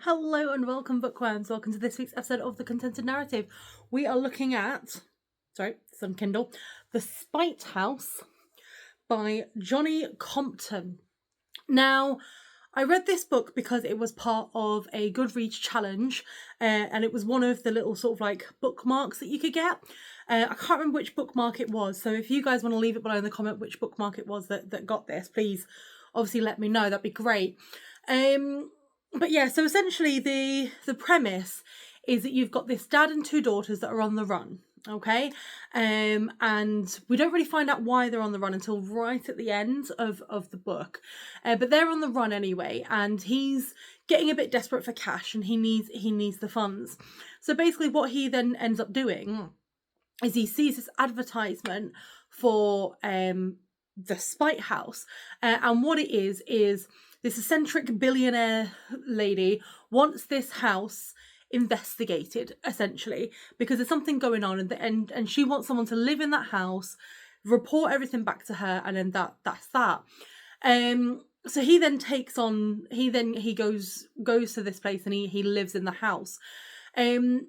Hello and welcome, bookworms. Welcome to this week's episode of The Contented Narrative. We are looking at, it's on Kindle, The Spite House by Johnny Compton. Now, I read this book because it was part of a Goodreads challenge, and it was one of the little sort of like bookmarks that you could get. I can't remember which bookmark it was, so if you guys want to leave it below in the comment which bookmark it was that got this, please obviously let me know. That'd be great. But yeah, so essentially the premise is that you've got this dad and two daughters that are on the run, okay? And we don't really find out why they're on the run until right at the end of the book. But they're on the run anyway, and he's getting a bit desperate for cash and he needs the funds. So basically what he then ends up doing is he sees this advertisement for the Spite House. And what it is this eccentric billionaire lady wants this house investigated, essentially, because there's something going on, and she wants someone to live in that house, report everything back to her, and then that's that. So he then he goes to this place and he lives in the house. And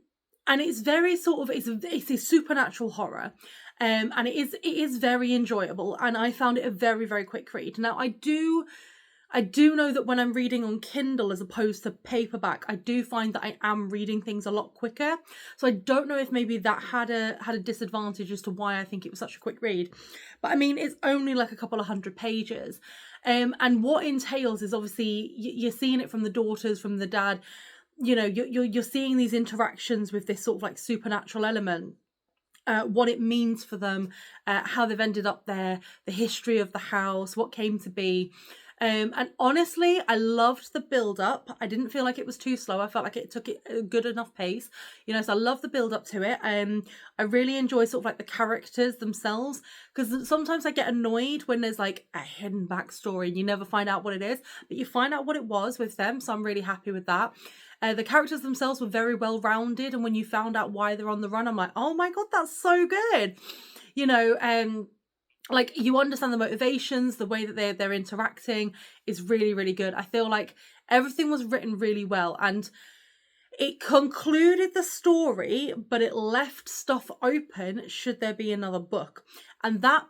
it's very sort of it's a supernatural horror. And it is very enjoyable, and I found it a very, very quick read. Now I do know that when I'm reading on Kindle as opposed to paperback, I do find that I am reading things a lot quicker. So I don't know if maybe that had a disadvantage as to why I think it was such a quick read. But I mean, it's only like a couple of 100 pages. And what entails is obviously you're seeing it from the daughters, from the dad. You know, you're seeing these interactions with this sort of like supernatural element. What it means for them, how they've ended up there, the history of the house, what came to be. And honestly, I loved the build up. I didn't feel like it was too slow. I felt like it took it a good enough pace, so I love the build up to it. I really enjoy sort of like the characters themselves, because sometimes I get annoyed when there's like a hidden backstory and you never find out what it is, but you find out what it was with them. So I'm really happy with that. The characters themselves were very well rounded, and when you found out why they're on the run, I'm like, oh my god, that's so good. Like, you understand the motivations, the way that they're interacting is really, really good. I feel like everything was written really well, and it concluded the story, but it left stuff open should there be another book. And that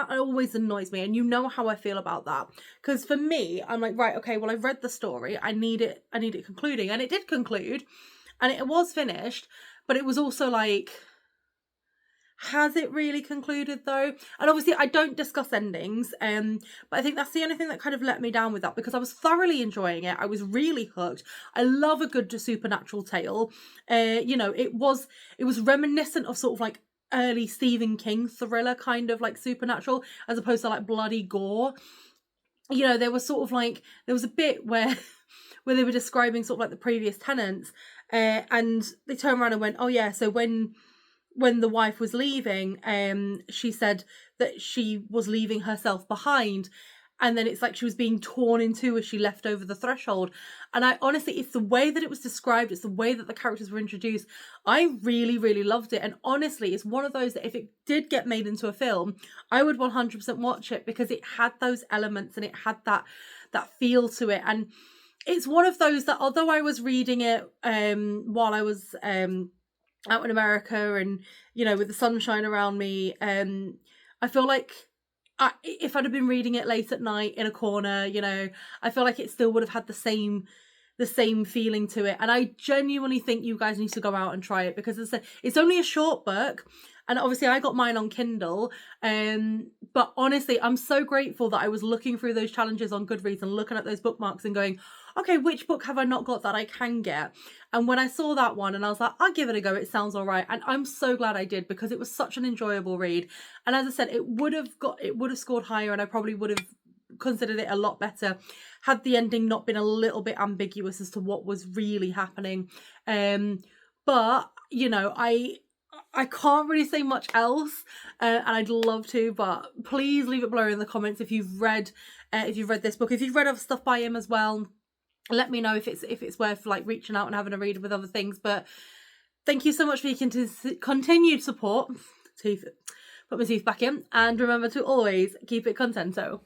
always annoys me, and you know how I feel about that. Because for me, I'm like, right, okay, well, I've read the story. I need it concluding. And it did conclude, and it was finished, but it was also like, has it really concluded though? And obviously I don't discuss endings, but I think that's the only thing that kind of let me down with that, because I was thoroughly enjoying it. I was really hooked. I love a good supernatural tale. It was reminiscent of sort of like early Stephen King thriller kind of like supernatural, as opposed to like bloody gore. There was a bit where they were describing sort of like the previous tenants, and they turned around and went, oh yeah, so when the wife was leaving, she said that she was leaving herself behind, and then it's like she was being torn in two as she left over the threshold. And I honestly, it's the way that it was described, it's the way that the characters were introduced. I really, really loved it. And honestly, it's one of those that if it did get made into a film, I would 100% watch it, because it had those elements and it had that feel to it. And it's one of those that, although I was reading it while I was out in America and, with the sunshine around me, I feel like if I'd have been reading it late at night in a corner, I feel like it still would have had the same feeling to it. And I genuinely think you guys need to go out and try it, because it's only a short book, and obviously I got mine on Kindle. But honestly, I'm so grateful that I was looking through those challenges on Goodreads and looking at those bookmarks and going, okay, which book have I not got that I can get? And when I saw that one, and I was like, I'll give it a go, it sounds all right. And I'm so glad I did, because it was such an enjoyable read. And as I said, it would have scored higher, and I probably would have considered it a lot better had the ending not been a little bit ambiguous as to what was really happening. But I can't really say much else, and I'd love to, but please leave it below in the comments if you've read this book. If you've read other stuff by him as well, let me know if it's worth like reaching out and having a read with other things. But thank you so much for your continued support. Put my teeth back in, and remember to always keep it contento.